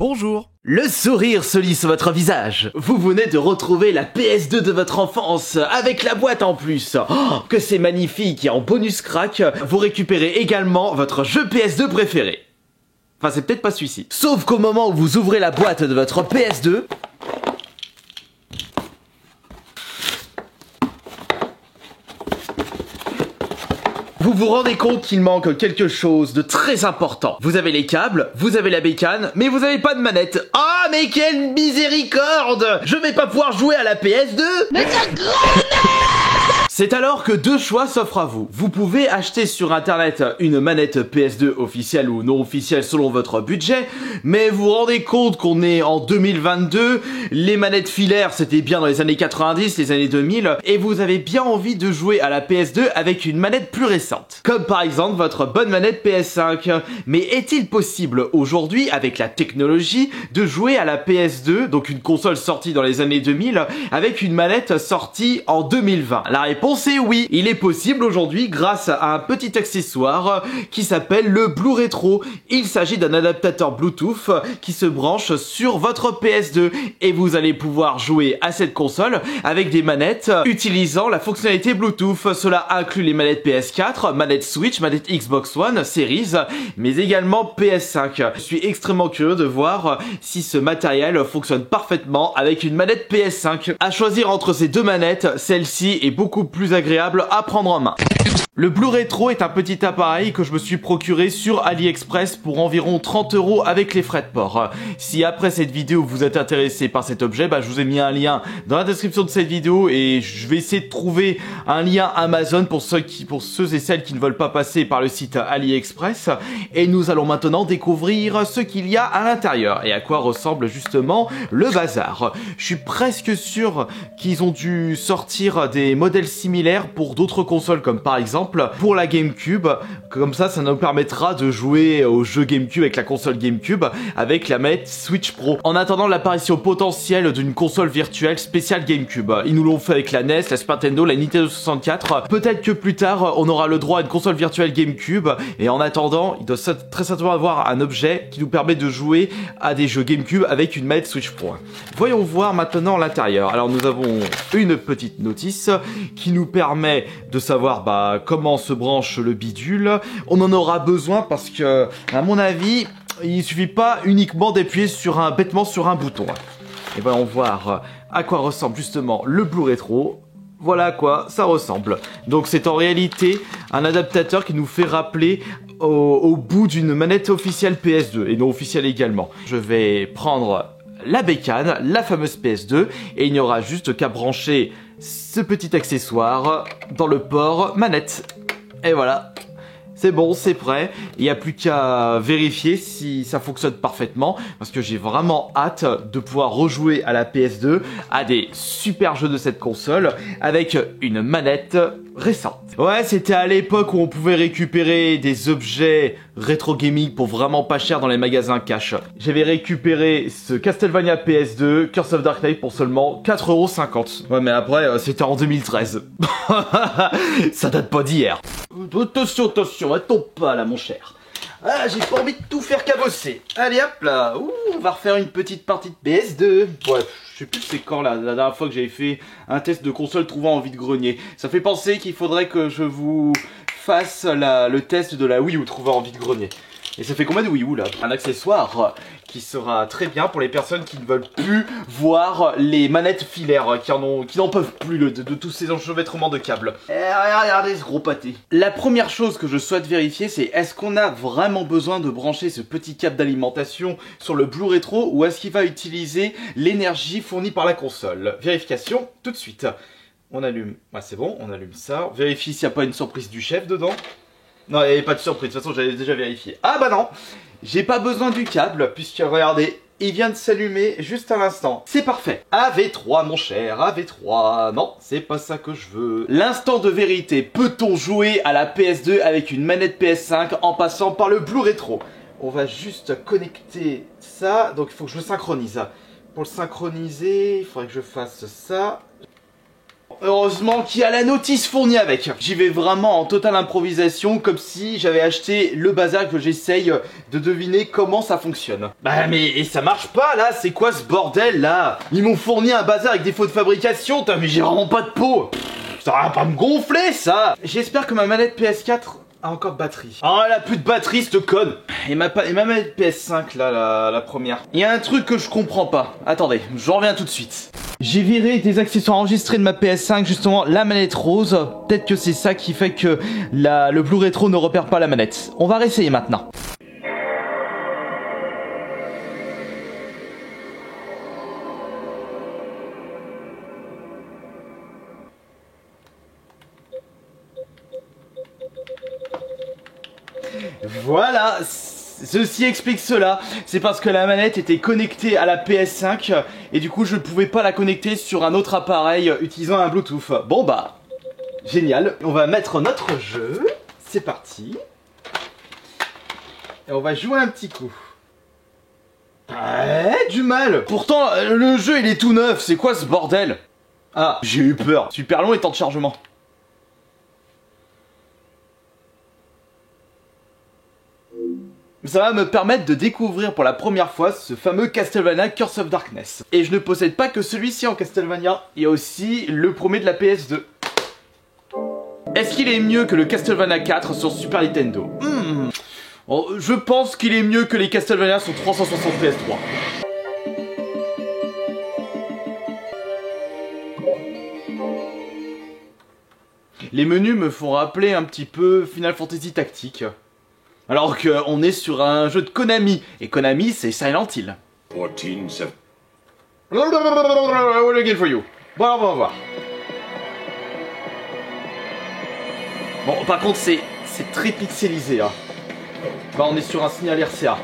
Bonjour. Le sourire se lit sur votre visage. Vous venez de retrouver la PS2 de votre enfance, avec la boîte en plus. Oh, que c'est magnifique, et en bonus crack, vous récupérez également votre jeu PS2 préféré. Enfin, c'est peut-être pas celui-ci. Sauf qu'au moment où vous ouvrez la boîte de votre PS2, vous vous rendez compte qu'il manque quelque chose de très important. Vous avez les câbles, vous avez la bécane, mais vous avez pas de manette. Ah, mais quelle miséricorde! Je vais pas pouvoir jouer à la PS2! Mais c'est grand! C'est alors que deux choix s'offrent à vous. Vous pouvez acheter sur internet une manette PS2 officielle ou non officielle selon votre budget, mais vous vous rendez compte qu'on est en 2022, les manettes filaires c'était bien dans les années 90, les années 2000, et vous avez bien envie de jouer à la PS2 avec une manette plus récente. Comme par exemple votre bonne manette PS5. Mais est-il possible aujourd'hui, avec la technologie, de jouer à la PS2, donc une console sortie dans les années 2000, avec une manette sortie en 2020? La réponse est oui, il est possible aujourd'hui grâce à un petit accessoire qui s'appelle le Blue Retro. Il s'agit d'un adaptateur Bluetooth qui se branche sur votre PS2 et vous allez pouvoir jouer à cette console avec des manettes utilisant la fonctionnalité Bluetooth. Cela inclut les manettes PS4, manettes Switch, manettes Xbox One, Series, mais également PS5. Je suis extrêmement curieux de voir si ce matériel fonctionne parfaitement avec une manette PS5. À choisir entre ces deux manettes, celle-ci est beaucoup plus agréable à prendre en main. Le Blue Retro est un petit appareil que je me suis procuré sur AliExpress pour environ 30 € avec les frais de port. Si après cette vidéo vous êtes intéressé par cet objet, je vous ai mis un lien dans la description de cette vidéo et je vais essayer de trouver un lien Amazon pour ceux et celles qui ne veulent pas passer par le site AliExpress. Et nous allons maintenant découvrir ce qu'il y a à l'intérieur et à quoi ressemble justement le bazar. Je suis presque sûr qu'ils ont dû sortir des modèles similaires pour d'autres consoles comme par exemple pour la GameCube, comme ça nous permettra de jouer aux jeux GameCube avec la console GameCube avec la manette Switch Pro. En attendant l'apparition potentielle d'une console virtuelle spéciale GameCube. Ils nous l'ont fait avec la NES, la Super Nintendo, la Nintendo 64. Peut-être que plus tard on aura le droit à une console virtuelle GameCube et en attendant il doit très certainement avoir un objet qui nous permet de jouer à des jeux GameCube avec une manette Switch Pro. Voyons voir maintenant l'intérieur. Alors nous avons une petite notice qui nous permet de savoir comment se branche le bidule. On en aura besoin parce que, à mon avis, il suffit pas uniquement d'appuyer bêtement sur un bouton. Et voyons voir à quoi ressemble justement le Blue Retro. Voilà à quoi ça ressemble. Donc c'est en réalité un adaptateur qui nous fait rappeler au bout d'une manette officielle PS2 et non officielle également. Je vais prendre la bécane, la fameuse PS2, et il n'y aura juste qu'à brancher ce petit accessoire dans le port manette. Et voilà, c'est bon, c'est prêt. Il n'y a plus qu'à vérifier si ça fonctionne parfaitement, parce que j'ai vraiment hâte de pouvoir rejouer à la PS2, à des super jeux de cette console, avec une manette récente. Ouais, c'était à l'époque où on pouvait récupérer des objets rétro gaming pour vraiment pas cher dans les magasins cash. J'avais récupéré ce Castlevania PS2 Curse of Dark Knight pour seulement 4,50 €. Ouais, mais après, c'était en 2013. Ça date pas d'hier. Attention, attends pas là mon cher. Ah, j'ai pas envie de tout faire cabosser. Allez hop là, ouh, on va refaire une petite partie de PS2. Ouais, je sais plus c'est quand la dernière fois que j'avais fait un test de console trouvant en vide-grenier. Ça fait penser qu'il faudrait que je vous fasse le test de la Wii U trouvant en vide-grenier. Et ça fait combien de Wii U là? Un accessoire qui sera très bien pour les personnes qui ne veulent plus voir les manettes filaires, qui n'en peuvent plus de tous ces enchevêtrements de câbles. Et regardez ce gros pâté. La première chose que je souhaite vérifier, c'est est-ce qu'on a vraiment besoin de brancher ce petit câble d'alimentation sur le Blue Retro ou est-ce qu'il va utiliser l'énergie fournie par la console? Vérification tout de suite. On allume, ouais, c'est bon, on allume ça. On vérifie s'il n'y a pas une surprise du chef dedans. Non, il n'y avait pas de surprise, de toute façon j'avais déjà vérifié. Ah bah non, j'ai pas besoin du câble, puisque regardez, il vient de s'allumer juste à l'instant. C'est parfait. AV3 mon cher, AV3. Non, c'est pas ça que je veux. L'instant de vérité, peut-on jouer à la PS2 avec une manette PS5 en passant par le Blue Retro? On va juste connecter ça, donc il faut que je le synchronise. Pour le synchroniser, il faudrait que je fasse ça. heureusement qu'il y a la notice fournie avec. J'y vais vraiment en totale improvisation, comme si j'avais acheté le bazar, que j'essaye de deviner comment ça fonctionne. Bah mais ça marche pas là, c'est quoi ce bordel là? Ils m'ont fourni un bazar avec des faux de fabrication, mais j'ai vraiment pas de peau. Ça va pas me gonfler ça. J'espère que ma manette PS4 a encore de batterie. Oh, elle a plus de batterie, cette conne. Et ma manette PS5 là, la première. Il y a un truc que je comprends pas. Attendez, je reviens tout de suite. J'ai viré des accessoires enregistrés de ma PS5, justement la manette rose. Peut-être que c'est ça qui fait que le Blue Retro ne repère pas la manette. On va réessayer maintenant. Voilà, ceci explique cela. C'est parce que la manette était connectée à la PS5 et du coup je ne pouvais pas la connecter sur un autre appareil utilisant un Bluetooth. Bon bah, génial. On va mettre notre jeu. C'est parti. Et on va jouer un petit coup. Ouais, du mal. Pourtant, le jeu il est tout neuf. C'est quoi ce bordel? Ah, j'ai eu peur. Super long et temps de chargement. Ça va me permettre de découvrir pour la première fois ce fameux Castlevania Curse of Darkness. Et je ne possède pas que celui-ci en Castlevania, il y a aussi le premier de la PS2. Est-ce qu'il est mieux que le Castlevania 4 sur Super Nintendo? Oh, je pense qu'il est mieux que les Castlevania sur 360 PS3. Les menus me font rappeler un petit peu Final Fantasy Tactique. Alors qu'on est sur un jeu de Konami, et Konami c'est Silent Hill. 14, for you. Bon, on va voir. Bon, par contre c'est très pixelisé. Hein. Bah, on est sur un signal RCA.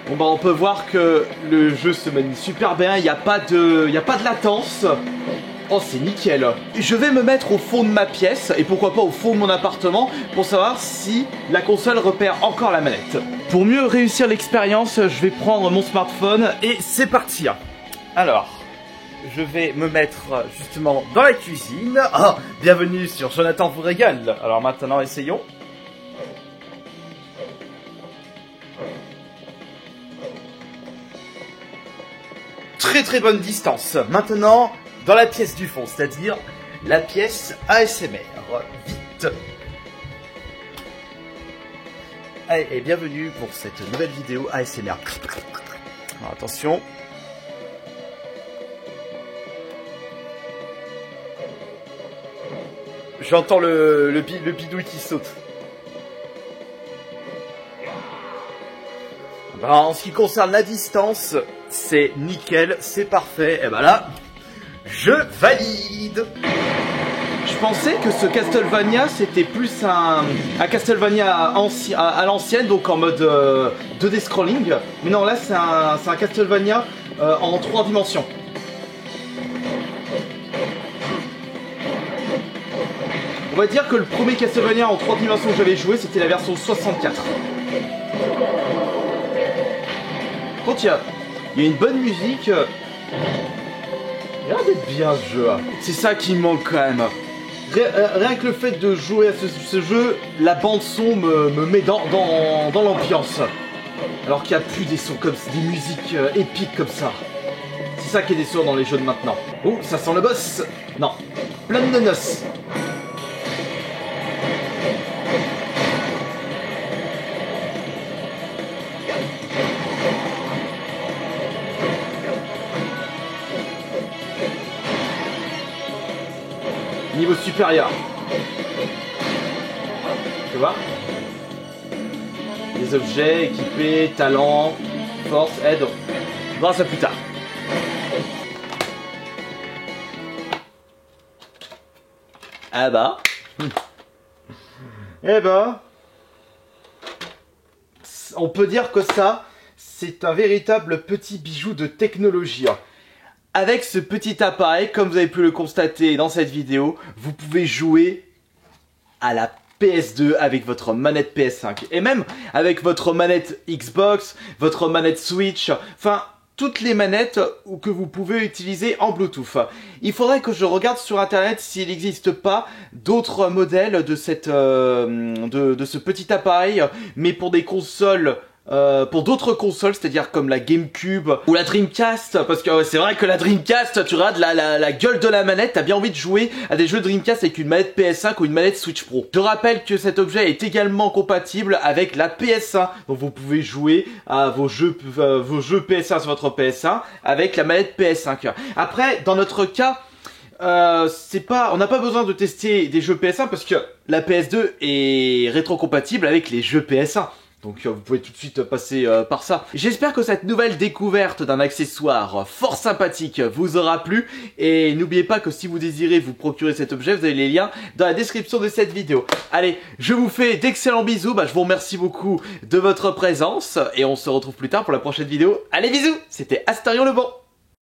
Bon bah on peut voir que le jeu se manie super bien, il n'y a pas de latence. Oh c'est nickel. Je vais me mettre au fond de ma pièce et pourquoi pas au fond de mon appartement pour savoir si la console repère encore la manette. Pour mieux réussir l'expérience, je vais prendre mon smartphone et c'est parti. Alors, je vais me mettre justement dans la cuisine. Oh, bienvenue sur Jonathan vous régale. Alors maintenant essayons. Très bonne distance. Maintenant, dans la pièce du fond, c'est-à-dire la pièce ASMR. Vite. Allez, et bienvenue pour cette nouvelle vidéo ASMR. Alors, attention. J'entends le bidouille qui saute. Ben, en ce qui concerne la distance, c'est nickel, c'est parfait. Et ben là, je valide. Je pensais que ce Castlevania c'était plus un Castlevania à l'ancienne, donc en mode 2D scrolling. Mais non, là c'est un Castlevania en 3 dimensions. On va dire que le premier Castlevania en 3 dimensions que j'avais joué, c'était la version 64. Bon tiens, il y a une bonne musique. Il a l'air d'être bien ce jeu. C'est ça qui me manque quand même. Rien que le fait de jouer à ce jeu, la bande son me met dans l'ambiance. Alors qu'il n'y a plus des sons comme ça, des musiques épiques comme ça. C'est ça qui est décevant dans les jeux de maintenant. Oh, ça sent le boss. Non, plein de noces. Niveau supérieur. Tu vois? Les objets équipés, talent, force, aide. On verra ça plus tard. Ah bah. Eh bah. On peut dire que ça, c'est un véritable petit bijou de technologie. Avec ce petit appareil, comme vous avez pu le constater dans cette vidéo, vous pouvez jouer à la PS2 avec votre manette PS5. Et même avec votre manette Xbox, votre manette Switch. Enfin, toutes les manettes que vous pouvez utiliser en Bluetooth. Il faudrait que je regarde sur internet s'il n'existe pas d'autres modèles de ce petit appareil, mais pour des consoles. Pour d'autres consoles, c'est-à-dire comme la GameCube ou la Dreamcast, parce que c'est vrai que la Dreamcast, tu regardes la gueule de la manette, t'as bien envie de jouer à des jeux Dreamcast avec une manette PS5 ou une manette Switch Pro. Je rappelle que cet objet est également compatible avec la PS1, donc vous pouvez jouer à vos jeux PS1 sur votre PS1 avec la manette PS5. Après, dans notre cas, on n'a pas besoin de tester des jeux PS1 parce que la PS2 est rétrocompatible avec les jeux PS1. Donc vous pouvez tout de suite passer par ça. J'espère que cette nouvelle découverte d'un accessoire fort sympathique vous aura plu. Et n'oubliez pas que si vous désirez vous procurer cet objet, vous avez les liens dans la description de cette vidéo. Allez, je vous fais d'excellents bisous. Je vous remercie beaucoup de votre présence. Et on se retrouve plus tard pour la prochaine vidéo. Allez, bisous. C'était Astarion le Bon.